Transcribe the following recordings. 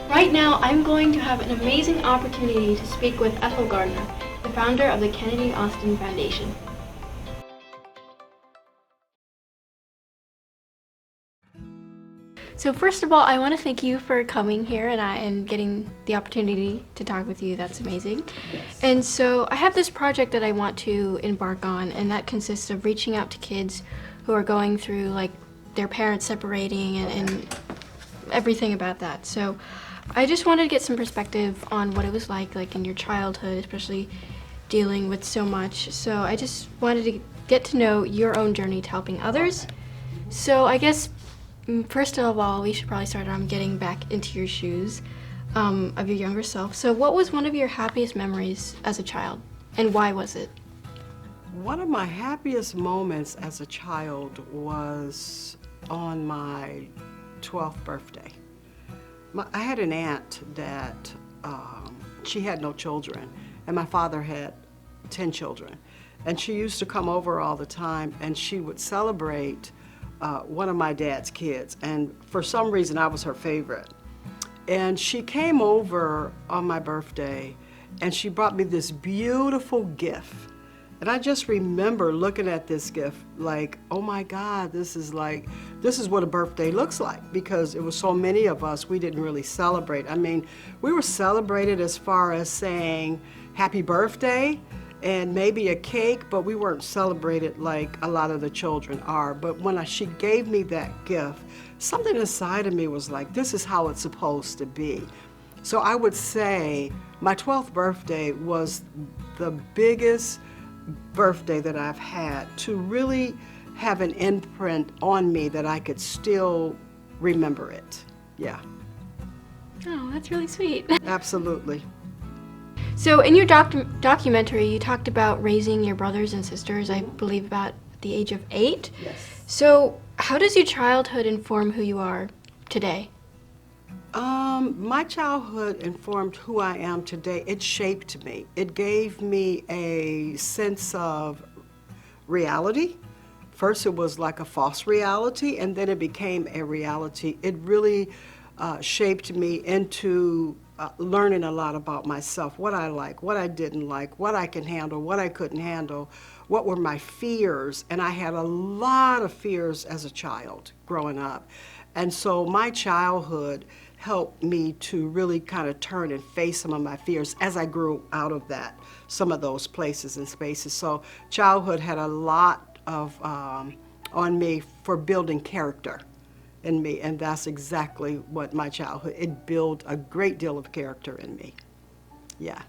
Right now, I'm going to have an amazing opportunity to speak with Ethel Gardner, the founder of the Kennedy Austin Foundation. So first of all, I want to thank you for coming here and getting the opportunity to talk with you. That's amazing. Yes. And so I have this project that I want to embark on, and that consists of reaching out to kids who are going through like their parents separating and everything about that. So I just wanted to get some perspective on what it was like in your childhood, especially dealing with so much. So I just wanted to get to know your own journey to helping others. So I guess first of all, we should probably start on getting back into your shoes of your younger self. So what was one of your happiest memories as a child, and why was it? One of my happiest moments as a child was on my 12th birthday. I had an aunt that she had no children, and my father had 10 children. And she used to come over all the time, and she would celebrate one of my dad's kids, and for some reason I was her favorite. And she came over on my birthday and she brought me this beautiful gift. And I just remember looking at this gift like, oh my God, this is what a birthday looks like, because it was so many of us, we didn't really celebrate. I mean, we were celebrated as far as saying happy birthday and maybe a cake, but we weren't celebrated like a lot of the children are. But when she gave me that gift, something inside of me was like, this is how it's supposed to be. So I would say my 12th birthday was the biggest birthday that I've had to really have an imprint on me that I could still remember it. Yeah. Oh, that's really sweet. Absolutely. So in your documentary, you talked about raising your brothers and sisters, I believe about the age of 8. Yes. So how does your childhood inform who you are today? My childhood informed who I am today. It shaped me. It gave me a sense of reality. First it was like a false reality, and then it became a reality. It really shaped me into learning a lot about myself, what I like, what I didn't like, what I can handle, what I couldn't handle, what were my fears. And I had a lot of fears as a child growing up. And so my childhood helped me to really kind of turn and face some of my fears as I grew out of that, some of those places and spaces. So childhood had a lot of on me for building character in me, and that's exactly what my childhood, it built a great deal of character in me. Yeah.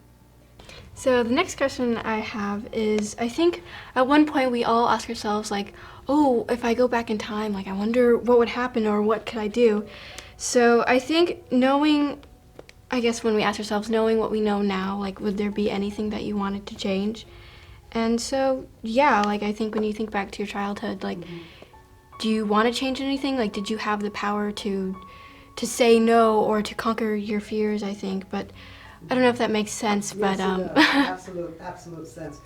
So the next question I have is, I think at one point we all ask ourselves like, oh, if I go back in time, like I wonder what would happen or what could I do? So I think knowing, I guess when we ask ourselves, knowing what we know now, like would there be anything that you wanted to change? And so, yeah, like I think when you think back to your childhood, like, do you want to change anything? Like, did you have the power to say no or to conquer your fears, I think, but I don't know if that makes sense, Yes, but absolute sense.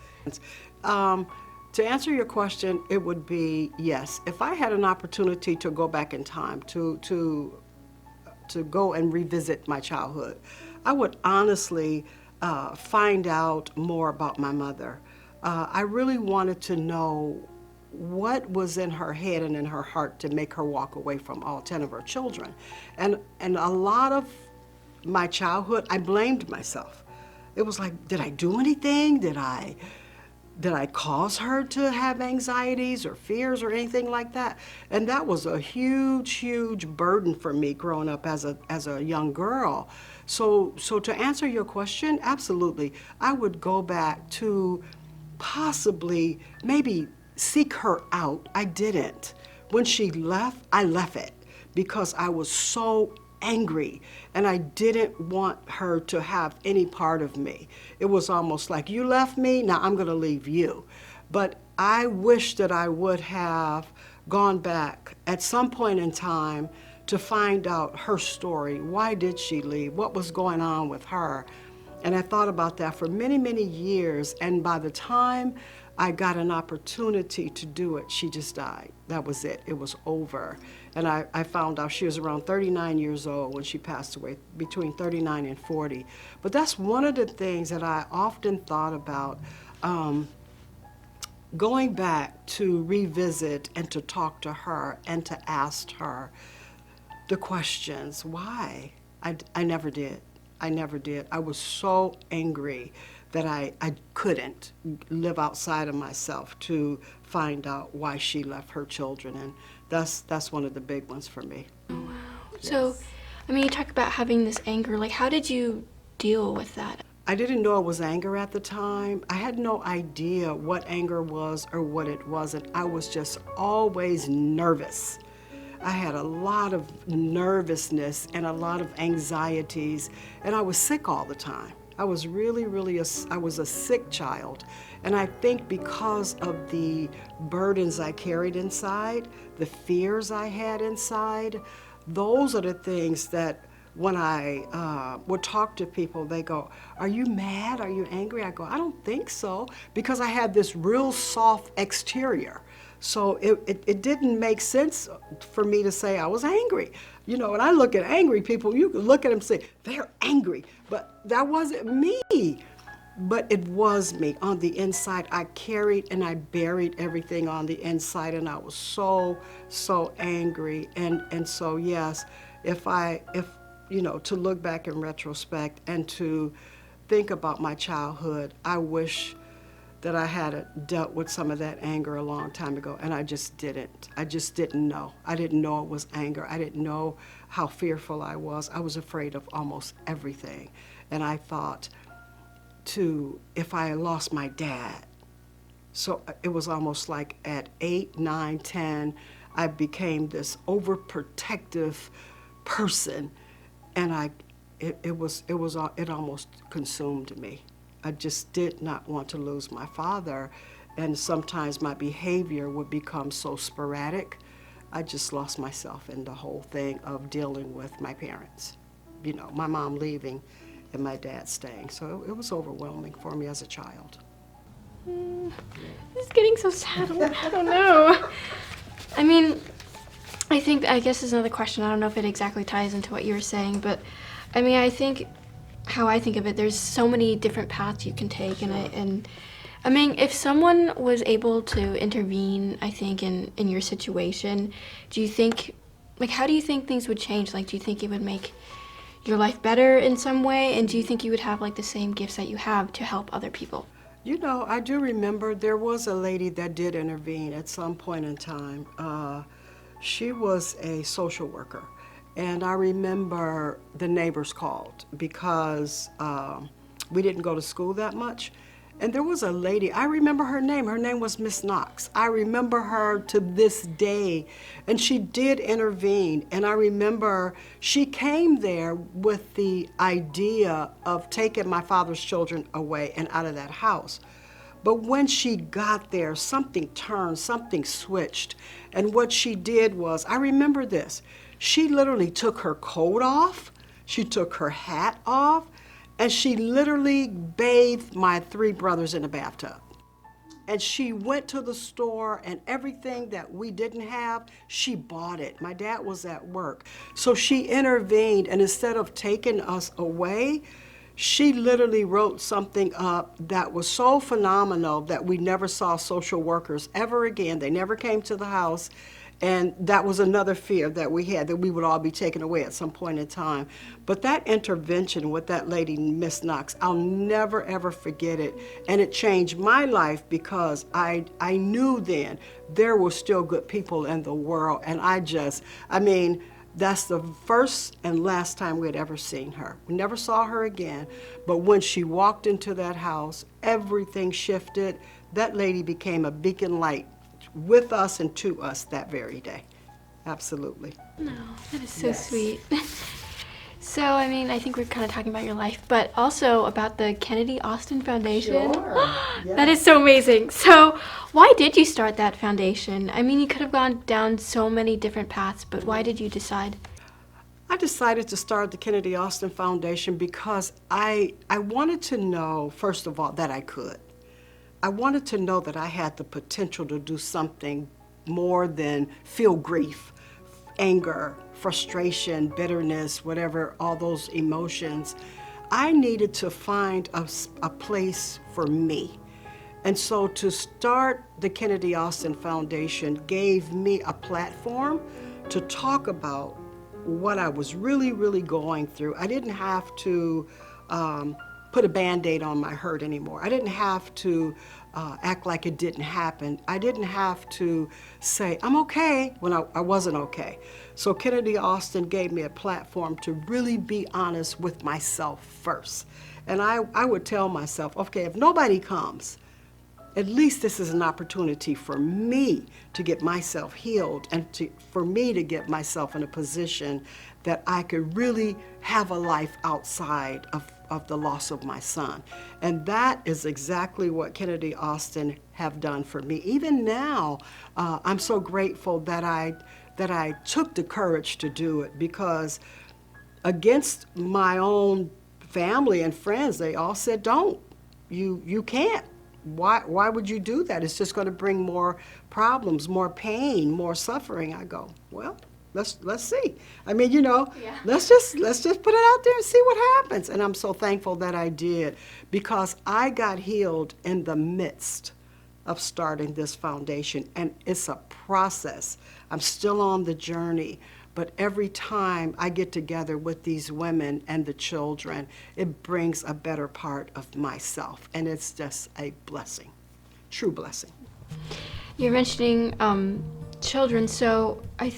To answer your question, it would be yes. If I had an opportunity to go back in time, to go and revisit my childhood, I would honestly find out more about my mother. I really wanted to know what was in her head and in her heart to make her walk away from all 10 of her children. And a lot of my childhood, I blamed myself. It was like, did I do anything? Did I cause her to have anxieties or fears or anything like that? And that was a huge, huge burden for me growing up as a young girl. So to answer your question, absolutely. I would go back to possibly maybe seek her out. I didn't. When she left, I left it because I was so angry and I didn't want her to have any part of me. It was almost like, you left me, now I'm gonna leave you. But I wish that I would have gone back at some point in time to find out her story. Why did she leave? What was going on with her? And I thought about that for many, many years. And by the time I got an opportunity to do it, she just died. That was it. It was over. And I found out she was around 39 years old when she passed away, between 39 and 40. But that's one of the things that I often thought about, going back to revisit and to talk to her and to ask her the questions. Why? I never did. I never did. I was so angry that I couldn't live outside of myself to find out why she left her children. And that's one of the big ones for me. Oh, wow. So, I mean, you talk about having this anger. Like, how did you deal with that? I didn't know it was anger at the time. I had no idea what anger was or what it wasn't. I was just always nervous. I had a lot of nervousness and a lot of anxieties, and I was sick all the time. I was really, I was a sick child. And I think because of the burdens I carried inside, the fears I had inside, those are the things that when I would talk to people, they go, "Are you mad? Are you angry?" I go, "I don't think so," because I had this real soft exterior. So it didn't make sense for me to say I was angry. You know, when I look at angry people, you can look at them and say, they're angry. But that wasn't me. But it was me. On the inside, I carried and I buried everything on the inside, and I was so angry. And so, yes, if you know, to look back in retrospect and to think about my childhood, I wish that I had dealt with some of that anger a long time ago, and I just didn't. I just didn't know. I didn't know it was anger. I didn't know how fearful I was. I was afraid of almost everything. And I thought, if I lost my dad, so it was almost like at 8, 9, 10, I became this overprotective person, and it almost consumed me. I just did not want to lose my father, and sometimes my behavior would become so sporadic. I just lost myself in the whole thing of dealing with my parents. You know, my mom leaving and my dad staying. So it was overwhelming for me as a child. This is getting so sad. I don't know. I mean, I guess there's another question. I don't know if it exactly ties into what you were saying, but I mean, I think how I think of it, there's so many different paths you can take, sure. and I mean, if someone was able to intervene, I think in your situation, do you think, like, how do you think things would change? Like, do you think it would make your life better in some way, and do you think you would have like the same gifts that you have to help other people? You know, I do remember there was a lady that did intervene at some point in time. She was a social worker. And I remember the neighbors called because we didn't go to school that much. And there was a lady, I remember her name. Her name was Miss Knox. I remember her to this day. And she did intervene. And I remember she came there with the idea of taking my father's children away and out of that house. But when she got there, something turned, something switched. And what she did was, I remember this. She literally took her coat off, she took her hat off, and she literally bathed my 3 brothers in a bathtub. And she went to the store, and everything that we didn't have, she bought it. My dad was at work. So she intervened, and instead of taking us away, she literally wrote something up that was so phenomenal that we never saw social workers ever again. They never came to the house. And that was another fear that we had, that we would all be taken away at some point in time. But that intervention with that lady, Miss Knox, I'll never, ever forget it. And it changed my life because I knew then there were still good people in the world. And I mean, that's the first and last time we had ever seen her. We never saw her again. But when she walked into that house, everything shifted. That lady became a beacon light with us and to us that very day. Absolutely. No, that is so sweet. So, I mean, I think we're kind of talking about your life, but also about the Kennedy Austin Foundation. Sure. Yes. That is so amazing. So, why did you start that foundation? I mean, you could have gone down so many different paths, but why did you decide? I decided to start the Kennedy Austin Foundation because I wanted to know, first of all, that I could. I wanted to know that I had the potential to do something more than feel grief, anger, frustration, bitterness, whatever, all those emotions. I needed to find a place for me. And so to start the Kennedy Austin Foundation gave me a platform to talk about what I was really, really going through. I didn't have to put a Band-Aid on my hurt anymore. I didn't have to act like it didn't happen. I didn't have to say, I'm okay, when I wasn't okay. So Kennedy Austin gave me a platform to really be honest with myself first. And I would tell myself, okay, if nobody comes, at least this is an opportunity for me to get myself healed and for me to get myself in a position that I could really have a life outside of the loss of my son. And that is exactly what Kennedy Austin have done for me. Even now, I'm so grateful that I took the courage to do it, because against my own family and friends, they all said, don't, you can't. Why would you do that? It's just going to bring more problems, more pain, more suffering. I go, well, let's see. I mean, Yeah. let's just put it out there and see what happens. And I'm so thankful that I did, because I got healed in the midst of starting this foundation, and it's a process. I'm still on the journey. But every time I get together with these women and the children, it brings a better part of myself. And it's just a blessing, true blessing. You're mentioning children, so I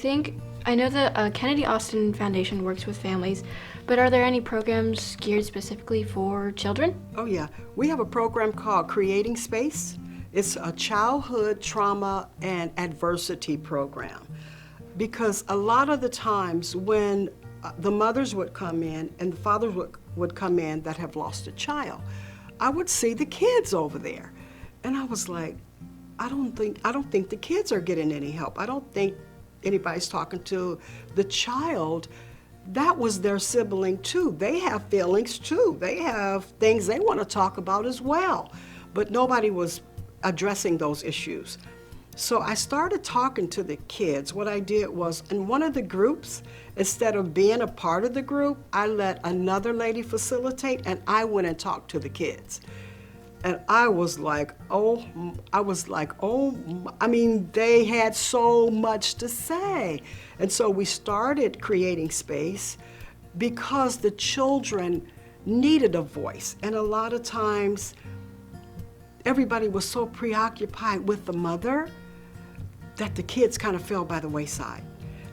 know the Kennedy Austin Foundation works with families, but are there any programs geared specifically for children? Oh yeah, we have a program called Creating Space. It's a childhood trauma and adversity program. Because a lot of the times when the mothers would come in and the fathers would come in that have lost a child, I would see the kids over there. And I was like, I don't think the kids are getting any help. I don't think anybody's talking to the child. That was their sibling too. They have feelings too. They have things they want to talk about as well. But nobody was addressing those issues. So I started talking to the kids. What I did was, in one of the groups, instead of being a part of the group, I let another lady facilitate, and I went and talked to the kids. And I was like, I mean, they had so much to say. And so we started Creating Space because the children needed a voice. And a lot of times, everybody was so preoccupied with the mother that the kids kind of fell by the wayside.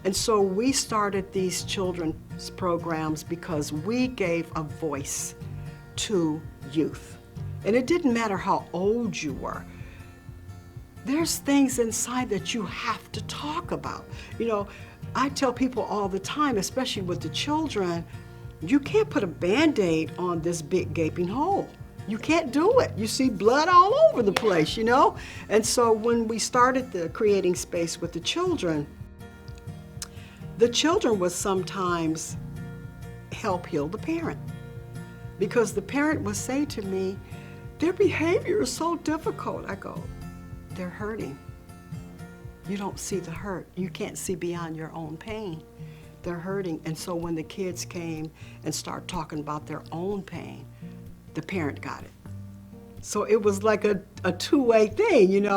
And so we started these children's programs because we gave a voice to youth. And it didn't matter how old you were. There's things inside that you have to talk about. I tell people all the time, especially with the children, you can't put a Band-Aid on this big gaping hole. You can't do it. You see blood all over the place, And so when we started the Creating Space with the children would sometimes help heal the parent. Because the parent would say to me, their behavior is so difficult. I go, they're hurting. You don't see the hurt. You can't see beyond your own pain. They're hurting. And so when the kids came and started talking about their own pain, the parent got it. So it was like a two-way thing,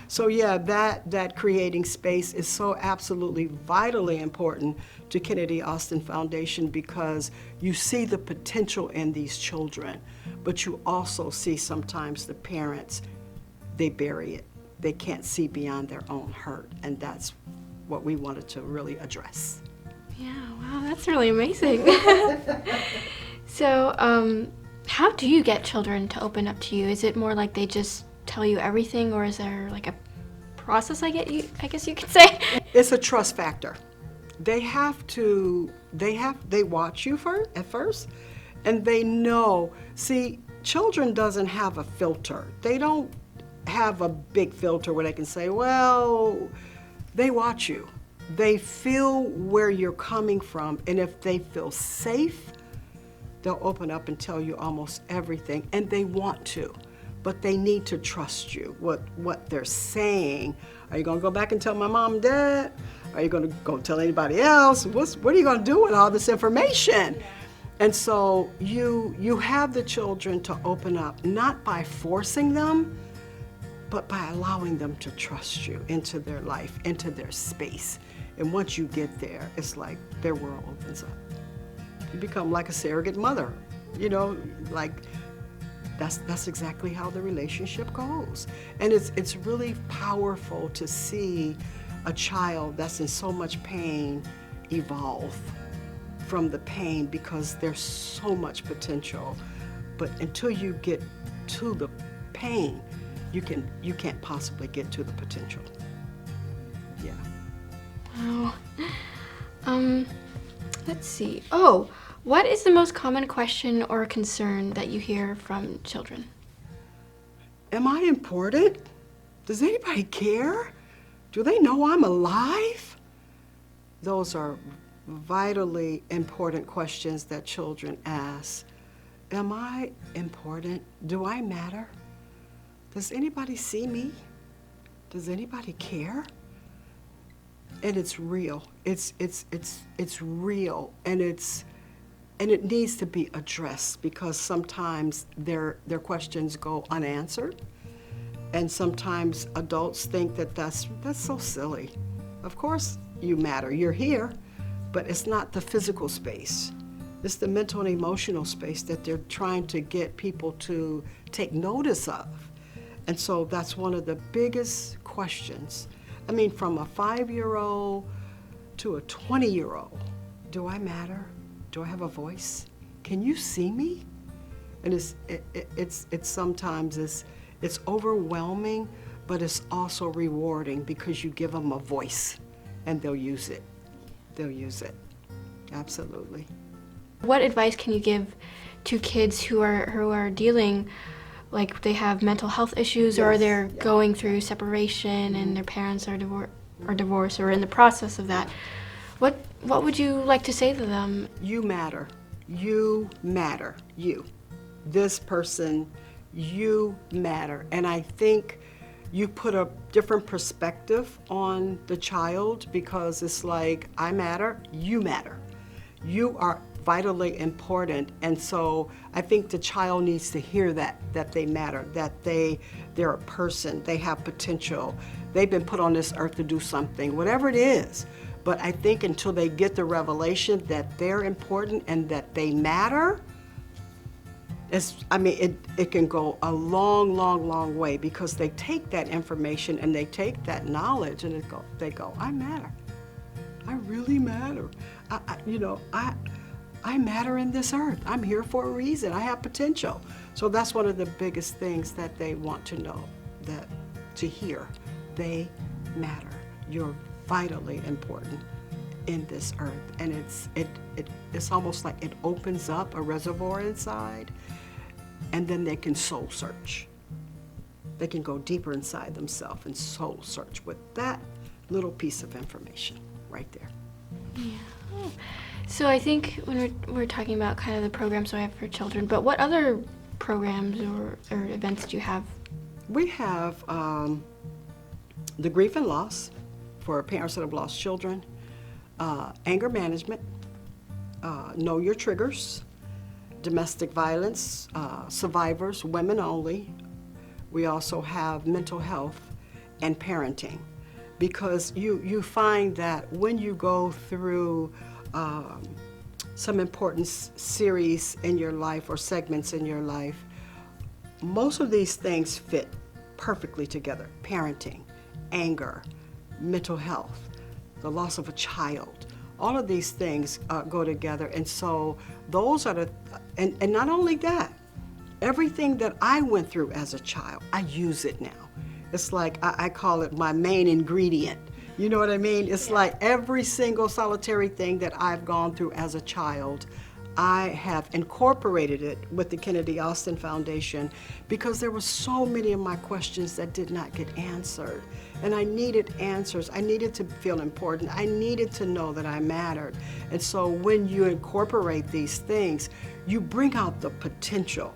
So yeah, that Creating Space is so absolutely vitally important to Kennedy Austin Foundation, because you see the potential in these children, but you also see sometimes the parents, they bury it. They can't see beyond their own hurt, and that's what we wanted to really address. Yeah, wow, that's really amazing. So, how do you get children to open up to you? Is it more like they just tell you everything, or is there like a process, I guess you could say? It's a trust factor. They watch you at first, and they know. See, children doesn't have a filter. They don't have a big filter where they can say, well, they watch you. They feel where you're coming from, and if they feel safe, they'll open up and tell you almost everything, and they want to. but they need to trust you, what they're saying. Are you gonna go back and tell my mom and dad? Are you gonna go tell anybody else? What are you gonna do with all this information? And so you have the children to open up, not by forcing them, but by allowing them to trust you into their life, into their space. And once you get there, it's like their world opens up. You become like a surrogate mother, like that's exactly how the relationship goes. And it's really powerful to see a child that's in so much pain evolve from the pain, because there's so much potential. But until you get to the pain, you can't possibly get to the potential. Yeah. Oh. Let's see. Oh, what is the most common question or concern that you hear from children? Am I important? Does anybody care? Do they know I'm alive? Those are vitally important questions that children ask. Am I important? Do I matter? Does anybody see me? Does anybody care? And it's real. It's real, and it needs to be addressed, because sometimes their questions go unanswered, and sometimes adults think that that's so silly. Of course you matter. You're here, but it's not the physical space. It's the mental and emotional space that they're trying to get people to take notice of. And so that's one of the biggest questions. I mean, from a 5-year-old to a 20-year-old, do I matter? Do I have a voice? Can you see me? And it's sometimes it's overwhelming, but it's also rewarding, because you give them a voice and they'll use it. They'll use it. Absolutely. What advice can you give to kids who are dealing, like they have mental health issues, or they're going through separation and their parents are divorced or in the process of that? What would you like to say to them? You matter. You matter. You. This person, you matter. And I think you put a different perspective on the child, because it's like, I matter, you matter. You are vitally important. And so I think the child needs to hear that they matter, that they're a person, they have potential, they've been put on this earth to do something, whatever it is. But I think until they get the revelation that they're important and that they matter, it can go a long way, because they take that information and they take that knowledge and they go, I matter. I really matter. I matter in this earth. I'm here for a reason. I have potential. So that's one of the biggest things that they want to know, to hear. They matter. You're vitally important in this earth. And it's almost like it opens up a reservoir inside, and then they can soul search. They can go deeper inside themselves and soul search with that little piece of information right there. Yeah. So I think when we're talking about kind of the programs I have for children, but what other programs or events do you have? We have the grief and loss for parents that have lost children, anger management, know your triggers, domestic violence, survivors, women only. We also have mental health and parenting, because you find that when you go through some important series in your life or segments in your life, most of these things fit perfectly together. Parenting, anger, mental health, the loss of a child, all of these things go together. And so those are and not only that, everything that I went through as a child, I use it now. It's like, I call it my main ingredient. You know what I mean? It's like every single solitary thing that I've gone through as a child, I have incorporated it with the Kennedy Austin Foundation, because there were so many of my questions that did not get answered. And I needed answers. I needed to feel important. I needed to know that I mattered. And so when you incorporate these things, you bring out the potential.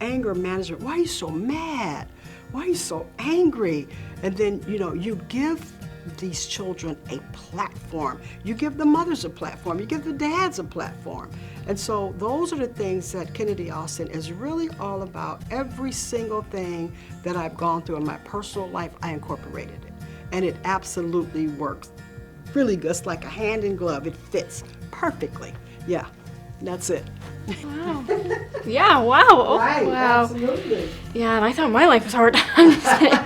anger management. Why are you so mad? Why are you so angry? And then, you give these children a platform. You give the mothers a platform. You give the dads a platform. And so those are the things that Kennedy Austin is really all about. Every single thing that I've gone through in my personal life, I incorporated it. And it absolutely works really good. It's like a hand in glove. It fits perfectly. Yeah, that's it. Wow. Yeah, wow. Oh, Right, wow. absolutely. Yeah, and I thought my life was hard. I'm just kidding.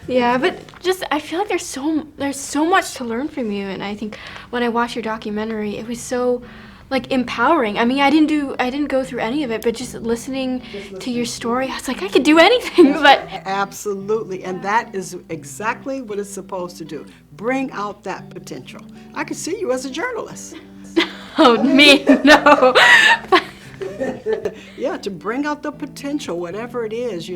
Yeah, but just I feel like there's so much to learn from you, and I think when I watched your documentary, it was so empowering. I mean, I didn't go through any of it, but just listening to your story, I was like, I could do anything. But Absolutely, and that is exactly what it's supposed to do. Bring out that potential. I could see you as a journalist. oh, me, no. Yeah, to bring out the potential, whatever it is,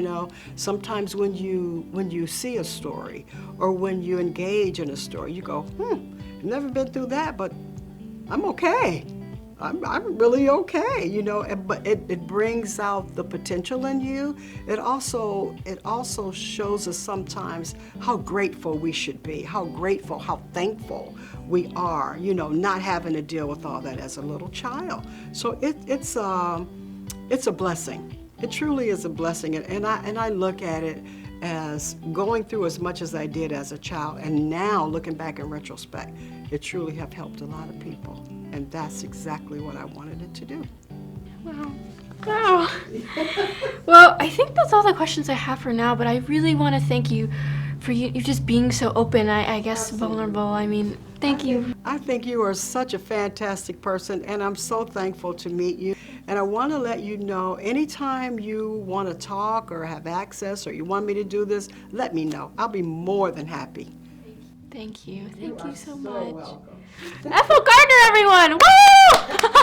Sometimes when you see a story or when you engage in a story, you go, I've never been through that, but I'm okay. I'm really okay, But it brings out the potential in you. It also shows us sometimes how grateful we should be, how thankful we are, not having to deal with all that as a little child. So it's a blessing. It truly is a blessing, and I look at it as going through as much as I did as a child, and now looking back in retrospect, it truly have helped a lot of people, and that's exactly what I wanted it to do. Wow. Wow. Well, I think that's all the questions I have for now, but I really want to thank you for you just being so open, I guess vulnerable. I mean, thank you. I think you are such a fantastic person, and I'm so thankful to meet you. And I want to let you know, anytime you want to talk or have access or you want me to do this, let me know. I'll be more than happy. Thank you. Thank you so So much. welcome. Ethel Gardner, everyone! Woo!